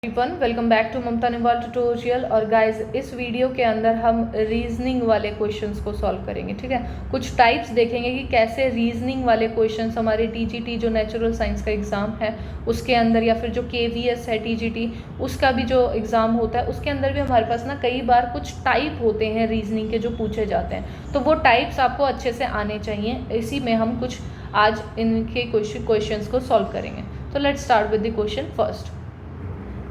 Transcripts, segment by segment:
Welcome back to Mamta Niwal tutorial. और guys इस video के अंदर हम रीजनिंग वाले क्वेश्चंस को सॉल्व करेंगे। ठीक है, कुछ टाइप्स देखेंगे कि कैसे रीजनिंग वाले क्वेश्चंस हमारे टीजीटी जो नेचुरल साइंस का एग्ज़ाम है उसके अंदर, या फिर जो केवीएस है टीजीटी उसका भी जो एग्ज़ाम होता है उसके अंदर भी हमारे पास ना कई बार कुछ टाइप होते हैं रीजनिंग के जो पूछे जाते हैं, तो वो टाइप्स आपको अच्छे से आने चाहिए। इसी में हम कुछ आज इनके क्वेश्चंस को सॉल्व करेंगे। तो let's start with the question.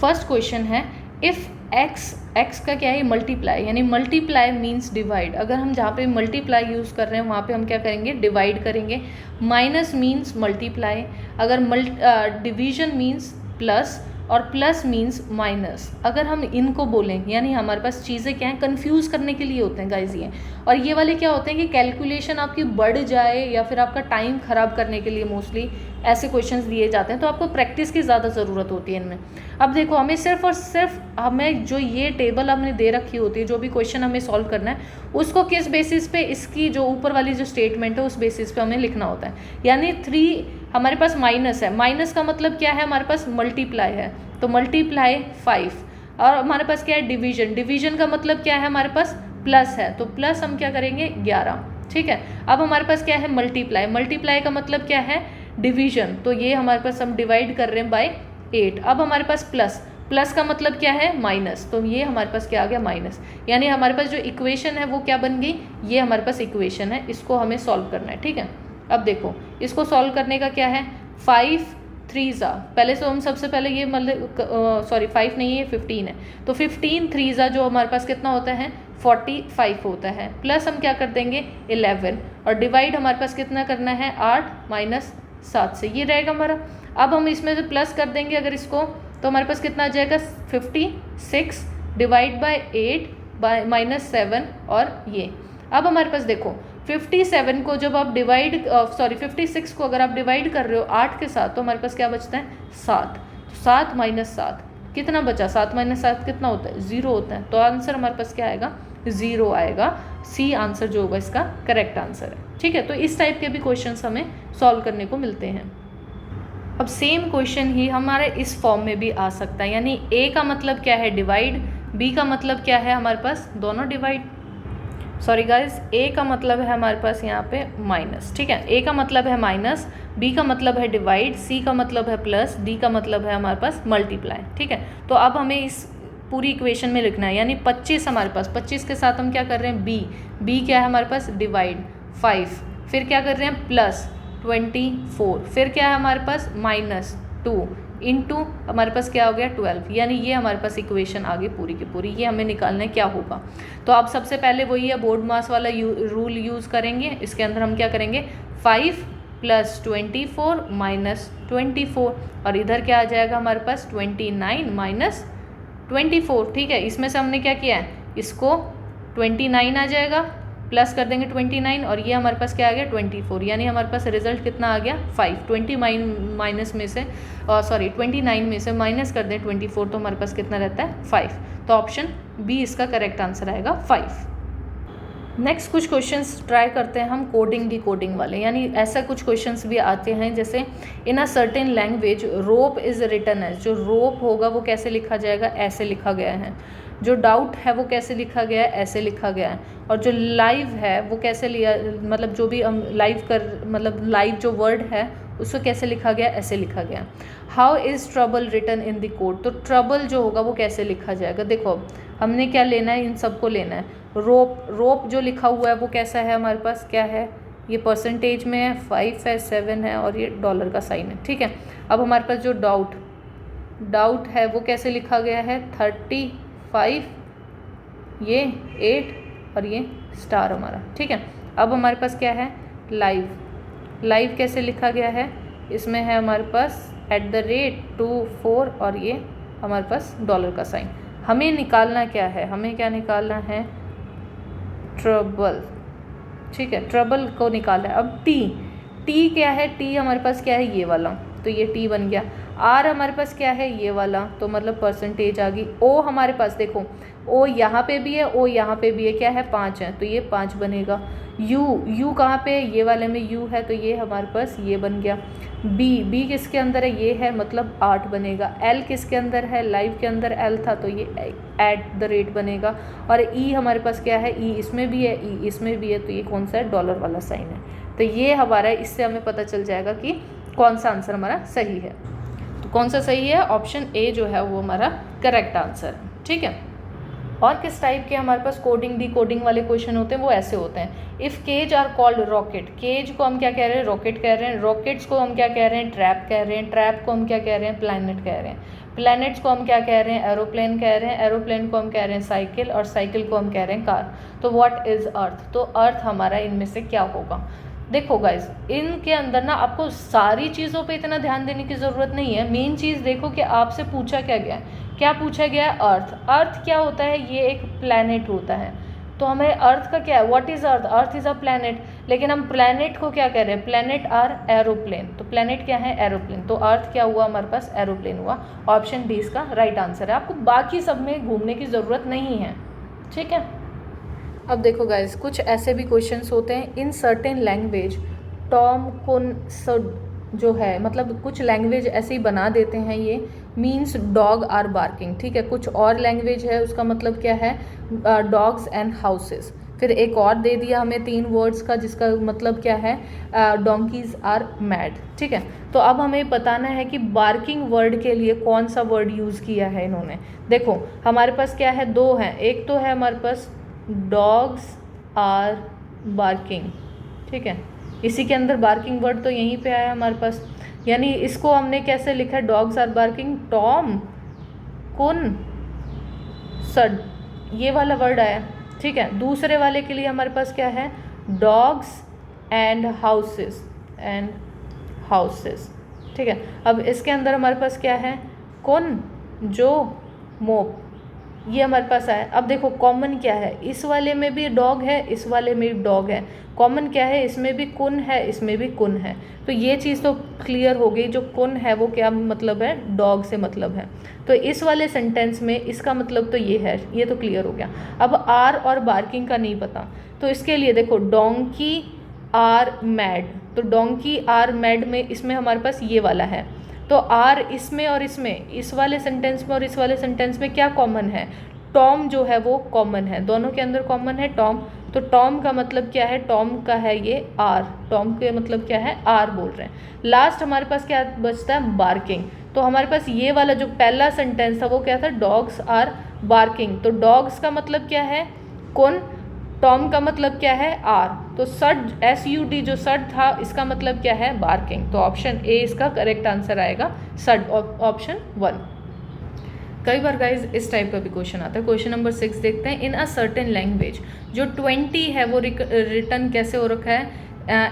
First question है, इफ़ एक्स का क्या है, मल्टीप्लाई, यानी मल्टीप्लाई मीन्स डिवाइड। अगर हम जहाँ पे मल्टीप्लाई यूज़ कर रहे हैं वहाँ पे हम क्या करेंगे, डिवाइड करेंगे। माइनस मीन्स मल्टीप्लाई, अगर डिवीजन मीन्स प्लस, और प्लस मीन्स माइनस। अगर हम इनको बोलें, यानी हमारे पास चीज़ें क्या हैं, कंफ्यूज करने के लिए होते हैं गाइज ये। और ये वाले क्या होते हैं कि कैलकुलेशन आपकी बढ़ जाए या फिर आपका टाइम ख़राब करने के लिए मोस्टली ऐसे क्वेश्चंस दिए जाते हैं, तो आपको प्रैक्टिस की ज़्यादा ज़रूरत होती है इनमें। अब देखो, हमें सिर्फ और सिर्फ हमें जो ये टेबल हमने दे रखी होती है, जो भी क्वेश्चन हमें सॉल्व करना है उसको किस बेसिस पे, इसकी जो ऊपर वाली जो स्टेटमेंट है उस बेसिस पे हमें लिखना होता है। यानी 3 हमारे पास माइनस है, माइनस का मतलब क्या है, हमारे पास मल्टीप्लाई है, तो मल्टीप्लाई 5। और हमारे पास क्या है, डिवीजन, डिवीजन का मतलब क्या है, हमारे पास प्लस है, तो प्लस हम क्या करेंगे 11। ठीक है, अब हमारे पास क्या है, मल्टीप्लाई, मल्टीप्लाई का मतलब क्या है, डिवीजन, तो ये हमारे पास हम डिवाइड कर रहे हैं बाय 8। अब हमारे पास प्लस, प्लस का मतलब क्या है, माइनस, तो ये हमारे पास क्या आ गया, माइनस। यानी हमारे पास जो इक्वेशन है वो क्या बन गई, ये हमारे पास इक्वेशन है, इसको हमें सॉल्व करना है। ठीक है, अब देखो इसको सॉल्व करने का क्या है, 5 3 पहले से हम सबसे पहले ये मतलब 5 नहीं है, 15 है, तो 15 3 जो हमारे पास कितना होता है, 45 होता है। प्लस हम क्या कर देंगे 11, और डिवाइड हमारे पास कितना करना है, 8 माइनस 7 से, ये रहेगा हमारा। अब हम इसमें से प्लस कर देंगे अगर इसको, तो हमारे पास कितना आ जाएगा, 56 डिवाइड बाय 8 बाय माइनस 7, और ये। अब हमारे पास देखो 57 को जब आप 56 को अगर आप डिवाइड कर रहे हो 8 के साथ, तो हमारे पास क्या बचता है, 7। 7 माइनस 7 कितना बचा, 7 माइनस 7 कितना होता है, 0 होता है, तो आंसर हमारे पास क्या आएगा, 0 आएगा। सी आंसर जो होगा इसका करेक्ट आंसर है। ठीक है, तो इस टाइप के भी क्वेश्चंस हमें सॉल्व करने को मिलते हैं। अब सेम क्वेश्चन ही हमारे इस फॉर्म में भी आ सकता है, यानी ए का मतलब क्या है, डिवाइड, बी का मतलब क्या है, हमारे पास दोनों डिवाइड, सॉरी गाइज, ए का मतलब है हमारे पास यहाँ पे माइनस। ठीक है, ए का मतलब है माइनस, बी का मतलब है डिवाइड, सी का मतलब है प्लस, डी का मतलब है हमारे पास मल्टीप्लाई। ठीक है, तो अब हमें इस पूरी इक्वेशन में लिखना है, यानी 25 हमारे पास, 25 के साथ हम क्या कर रहे हैं, बी क्या है हमारे पास, डिवाइड 5, फिर क्या कर रहे हैं, प्लस 24, फिर क्या है हमारे पास, माइनस 2 इंटू हमारे पास क्या हो गया, 12। यानी ये हमारे पास इक्वेशन आ गई पूरी की पूरी। ये हमें निकालना है क्या होगा, तो अब सबसे पहले वही है, बोर्ड मास वाला रूल यूज़ करेंगे। इसके अंदर हम क्या करेंगे, 5 प्लस 24 माइनस 24, और इधर क्या आ जाएगा हमारे पास, 29 माइनस 24। ठीक है, इसमें से हमने क्या किया है, इसको 29 आ जाएगा, प्लस कर देंगे 29, और ये हमारे पास क्या आ गया, 24। यानी हमारे पास रिजल्ट कितना आ गया, 5। 29 में से माइनस कर दें 24, तो हमारे पास कितना रहता है, 5। तो ऑप्शन बी इसका करेक्ट आंसर आएगा, 5। नेक्स्ट कुछ क्वेश्चंस ट्राई करते हैं हम कोडिंग डिकोडिंग वाले, यानी ऐसा कुछ क्वेश्चंस भी आते हैं जैसे in a certain language rope is written as, जो रोप होगा वो कैसे लिखा जाएगा, ऐसे लिखा गया है। जो डाउट है वो कैसे लिखा गया है, ऐसे लिखा गया है। और जो लाइव है वो कैसे लिया, मतलब जो भी हम लाइव जो वर्ड है उसको कैसे लिखा गया, ऐसे लिखा गया। How is trouble written in the code, तो ट्रबल जो होगा वो कैसे लिखा जाएगा। देखो हमने क्या लेना है, इन सबको लेना है। रोप जो लिखा हुआ है वो कैसा है हमारे पास, क्या है, ये परसेंटेज में है, 5 है, 7 है, और ये डॉलर का साइन है। ठीक है, अब हमारे पास जो डाउट है वो कैसे लिखा गया है, 35, ये 8, और ये स्टार हमारा। ठीक है, अब हमारे पास क्या है, लाइव कैसे लिखा गया है, इसमें है हमारे पास @24, और ये हमारे पास डॉलर का साइन। हमें निकालना क्या है, हमें क्या निकालना है, ट्रबल। ठीक है, ट्रबल को निकालना है। अब टी क्या है, टी हमारे पास क्या है, ये वाला, तो ये टी बन गया। आर हमारे पास क्या है, ये वाला, तो मतलब परसेंटेज आ गई। ओ हमारे पास देखो, ओ यहाँ पे भी है, ओ यहाँ पे भी है, क्या है 5 है, तो ये 5 बनेगा। यू कहाँ पे है, ये वाले में यू है, तो ये हमारे पास ये बन गया। बी किसके अंदर है, ये है, मतलब 8 बनेगा। एल किसके अंदर है, लाइव के अंदर एल था, तो ये @ बनेगा। और ई हमारे पास क्या है, ई इसमें भी है, ई इसमें भी है, तो ये कौन सा है, डॉलर वाला साइन है। तो ये हमारा, इससे हमें पता चल जाएगा कि कौन सा आंसर हमारा सही है। तो कौन सा सही है, ऑप्शन ए जो है वो हमारा करेक्ट आंसर है। ठीक है। और किस टाइप के हमारे पास कोडिंग डी कोडिंग वाले क्वेश्चन होते हैं, वो ऐसे होते हैं। If cage are called rocket, cage को हम क्या कह रहे हैं, रॉकेट कह रहे हैं। रॉकेट्स को हम क्या कह रहे हैं, ट्रैप कह रहे हैं। ट्रैप को हम क्या कह रहे हैं, प्लैनेट कह रहे हैं। प्लैनेट्स को हम क्या कह रहे हैं, एरोप्लेन कह रहे हैं। एरोप्लेन को हम कह रहे हैं साइकिल, और साइकिल को हम कह रहे हैं कार। तो व्हाट इज़ अर्थ, तो अर्थ हमारा इनमें से क्या होगा। देखो गाइज, इनके अंदर ना आपको सारी चीज़ों पे इतना ध्यान देने की ज़रूरत नहीं है। मेन चीज़ देखो कि आपसे पूछा क्या गया है, क्या पूछा गया है, अर्थ। अर्थ क्या होता है, ये एक प्लैनेट होता है। तो हमें अर्थ का क्या है, what is earth, earth is a planet. लेकिन हम प्लैनेट को क्या कह रहे हैं, प्लैनेट आर एरोप्लेन। तो प्लैनेट क्या है, एरोप्लेन। तो अर्थ क्या हुआ हमारे पास, एरोप्लेन हुआ। ऑप्शन डी इसका राइट आंसर है। आपको बाकी सब में घूमने की ज़रूरत नहीं है। ठीक है। अब देखो गाइज, कुछ ऐसे भी क्वेश्चंस होते हैं इन सर्टेन लैंग्वेज टॉम कुन सड जो है, मतलब कुछ लैंग्वेज ऐसे ही बना देते हैं, ये मीन्स डॉग आर बार्किंग। ठीक है। कुछ और लैंग्वेज है, उसका मतलब क्या है, डॉग्स एंड हाउसेस। फिर एक और दे दिया हमें 3 वर्ड्स का, जिसका मतलब क्या है, डोंकीज आर मैड। ठीक है। तो अब हमें बताना है कि बार्किंग वर्ड के लिए कौन सा वर्ड यूज़ किया है इन्होंने। देखो हमारे पास क्या है, 2 हैं। एक तो है हमारे पास डॉग्स आर बार्किंग। ठीक है। इसी के अंदर बार्किंग वर्ड तो यहीं पे आया हमारे पास, यानी इसको हमने कैसे लिखा है, डॉग्स आर बार्किंग, टॉम कुन सड, ये वाला वर्ड आया। ठीक है। दूसरे वाले के लिए हमारे पास क्या है, dogs and houses, and houses. ठीक है। अब इसके अंदर हमारे पास क्या है, कुन जो मोप, ये हमारे पास आया। अब देखो कॉमन क्या है, इस वाले में भी डॉग है, इस वाले में भी डॉग है। कॉमन क्या है, इसमें भी कुन है, इसमें भी कुन है। तो ये चीज़ तो क्लियर हो गई, जो कुन है वो क्या मतलब है, डॉग से मतलब है। तो इस वाले सेंटेंस में इसका मतलब तो ये है, ये तो क्लियर हो गया। अब आर और बार्किंग का नहीं पता, तो इसके लिए देखो डोंकी आर मैड, तो डोंकी आर मैड में इसमें हमारे पास ये वाला है। तो आर इसमें और इसमें, इस वाले सेंटेंस में और इस वाले सेंटेंस में क्या कॉमन है, टॉम जो है वो कॉमन है, दोनों के अंदर कॉमन है टॉम। तो टॉम का मतलब क्या है, टॉम का है ये आर, टॉम के मतलब क्या है, आर बोल रहे हैं। लास्ट हमारे पास क्या बचता है, बार्किंग। तो हमारे पास ये वाला जो पहला सेंटेंस था वो क्या था, डॉग्स आर बार्किंग। तो डॉग्स का मतलब क्या है, कौन, टॉम का मतलब क्या है, आर। तो सड, SUD जो सड था, इसका मतलब क्या है, बार्किंग। तो ऑप्शन ए इसका करेक्ट आंसर आएगा, सड, ऑप्शन 1। कई बार गाइज इस टाइप का भी क्वेश्चन आता है। क्वेश्चन नंबर 6 देखते हैं। इन अ सर्टेन लैंग्वेज, जो 20 है वो रिटर्न कैसे हो रखा है,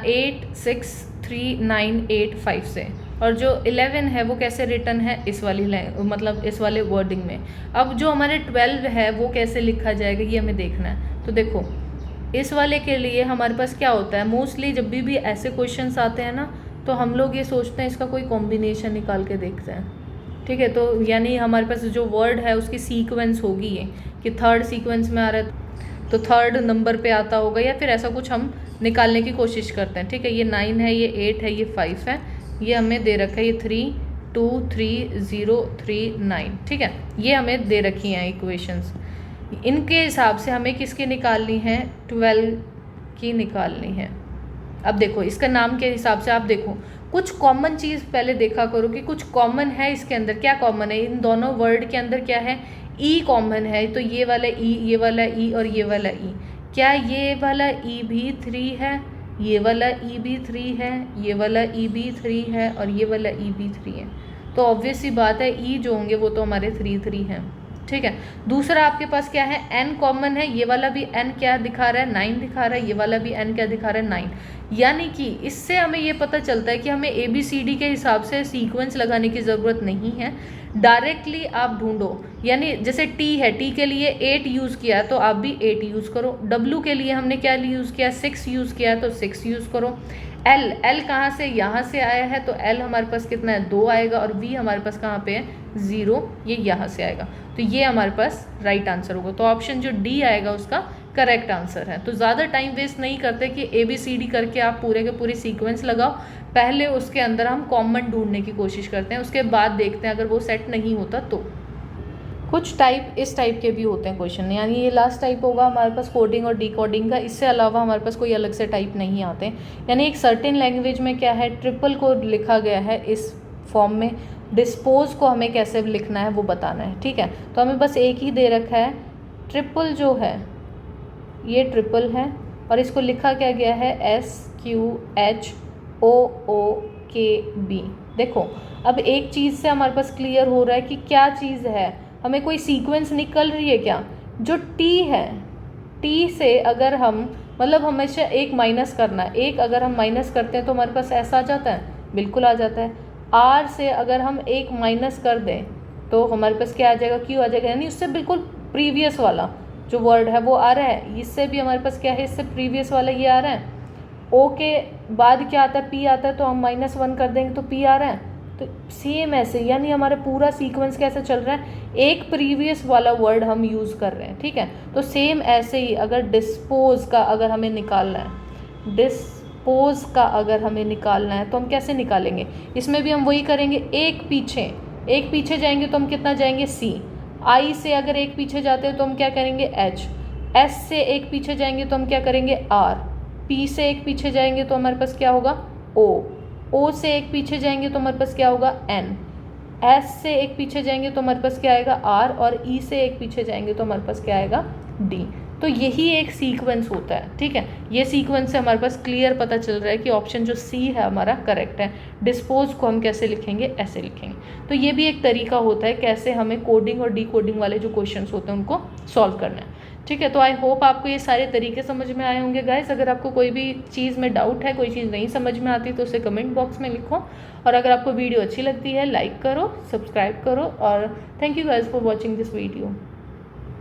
8 6 3 9 8 5 से, और जो 11 है वो कैसे रिटर्न है, इस वाली मतलब इस वाले वर्डिंग में। अब जो हमारे 12 है वो कैसे लिखा जाएगा, ये हमें देखना है। तो देखो इस वाले के लिए हमारे पास क्या होता है, मोस्टली जब भी ऐसे क्वेश्चंस आते हैं ना, तो हम लोग ये सोचते हैं इसका कोई कॉम्बिनेशन निकाल के देखते हैं। ठीक है। तो यानी हमारे पास जो वर्ड है उसकी सीक्वेंस होगी ये, कि 3rd सीक्वेंस में आ रहा है तो 3rd नंबर पे आता होगा, या फिर ऐसा कुछ हम निकालने की कोशिश करते हैं। ठीक है। ये 9 है, ये 8 है, ये 5 है, ये हमें दे रखा है, ये 3 2 3 0 3 9। ठीक है। ये हमें दे रखी हैं इक्वेशंस। इनके हिसाब से हमें किसकी निकालनी है, 12 की निकालनी है। अब देखो इसका नाम के हिसाब से आप देखो, कुछ कॉमन चीज़ पहले देखा करो कि कुछ कॉमन है इसके अंदर, क्या कॉमन है, इन दोनों वर्ड के अंदर क्या है, ई कॉमन है। तो ये वाला ई, ये वाला ई और ये वाला ई, क्या ये वाला ई भी 3 है, ये वाला ई भी 3 है, ये वाला ई भी 3 है, और ये वाला ई भी 3 है। तो ऑब्वियस सी बात है ई जो होंगे वो तो हमारे 3 3 हैं। ठीक है। दूसरा आपके पास क्या है, एन कॉमन है, ये वाला भी एन क्या दिखा रहा है, 9 दिखा रहा है, ये वाला भी एन क्या दिखा रहा है, 9। यानी कि इससे हमें ये पता चलता है कि हमें ABCD के हिसाब से सीक्वेंस लगाने की ज़रूरत नहीं है, डायरेक्टली आप ढूंढो। यानी जैसे T है, T के लिए 8 यूज़ किया है तो आप भी 8 यूज़ करो। W के लिए हमने क्या यूज़ किया, 6 यूज़ किया है तो 6 यूज़ करो। एल, एल कहाँ से, यहाँ से आया है, तो एल हमारे पास कितना है 2 आएगा, और वी हमारे पास कहाँ पे है 0, ये यहाँ से आएगा, तो ये हमारे पास राइट आंसर होगा। तो ऑप्शन जो डी आएगा उसका करेक्ट आंसर है। तो ज़्यादा टाइम वेस्ट नहीं करते कि ABCD करके आप पूरे के पूरे सीक्वेंस लगाओ, पहले उसके अंदर हम कॉमन ढूंढने की कोशिश करते हैं, उसके बाद देखते हैं अगर वो सेट नहीं होता तो। कुछ टाइप इस टाइप के भी होते हैं क्वेश्चन, यानी ये लास्ट टाइप होगा हमारे पास कोडिंग और डिकोडिंग का, इससे अलावा हमारे पास कोई अलग से टाइप नहीं आते। यानी एक सर्टेन लैंग्वेज में क्या है, ट्रिपल को लिखा गया है इस फॉर्म में, डिस्पोज को हमें कैसे लिखना है वो बताना है, ठीक है। तो हमें बस एक ही दे रखा है, ट्रिपल जो है ये ट्रिपल है, और इसको लिखा क्या गया है SQHOOKB। देखो अब एक चीज़ से हमारे पास क्लियर हो रहा है कि क्या चीज़ है, हमें कोई सीक्वेंस निकल रही है क्या, जो टी है, टी से अगर हम मतलब हमेशा एक माइनस करना है, एक अगर हम माइनस करते हैं तो हमारे पास ऐसा आ जाता है, बिल्कुल आ जाता है। आर से अगर हम एक माइनस कर दें तो हमारे पास क्या आ जाएगा, क्यू आ जाएगा, यानी उससे बिल्कुल प्रीवियस वाला जो वर्ड है वो आ रहा है, इससे भी हमारे पास क्या है, इससे प्रीवियस वाला ये आ रहा है। ओ के बाद क्या आता है, पी आता है, तो हम -1 कर देंगे तो पी आ रहा है। तो सेम ऐसे, यानी हमारा पूरा सीक्वेंस कैसे चल रहा है, एक प्रीवियस वाला वर्ड हम यूज़ कर रहे हैं, ठीक है। तो सेम ऐसे ही अगर डिस्पोज का अगर हमें निकालना है, डिस्पोज का अगर हमें निकालना है तो हम कैसे निकालेंगे, इसमें भी हम वही करेंगे, एक पीछे जाएंगे तो हम कितना जाएंगे C, I से अगर एक पीछे जाते हैं तो हम क्या करेंगे H, S से एक पीछे जाएंगे तो हम क्या करेंगे R, P से एक पीछे जाएंगे तो हमारे पास क्या होगा O से एक पीछे जाएंगे तो हमारे पास क्या होगा N, S से एक पीछे जाएंगे तो हमारे पास क्या आएगा R, और E से एक पीछे जाएंगे तो हमारे पास क्या आएगा D। तो यही एक सीक्वेंस होता है, ठीक है। ये सीक्वेंस से हमारे पास क्लियर पता चल रहा है कि ऑप्शन जो C है हमारा करेक्ट है। डिस्पोज को हम कैसे लिखेंगे, ऐसे लिखेंगे। तो ये भी एक तरीका होता है कैसे हमें कोडिंग और डिकोडिंग वाले जो क्वेश्चंस होते हैं उनको सॉल्व करना है, ठीक है। तो आई होप आपको ये सारे तरीके समझ में आए होंगे गाइस। अगर आपको कोई भी चीज़ में डाउट है, कोई चीज़ नहीं समझ में आती तो उसे कमेंट बॉक्स में लिखो, और अगर आपको वीडियो अच्छी लगती है लाइक करो, सब्सक्राइब करो, और thank you guys for watching this video.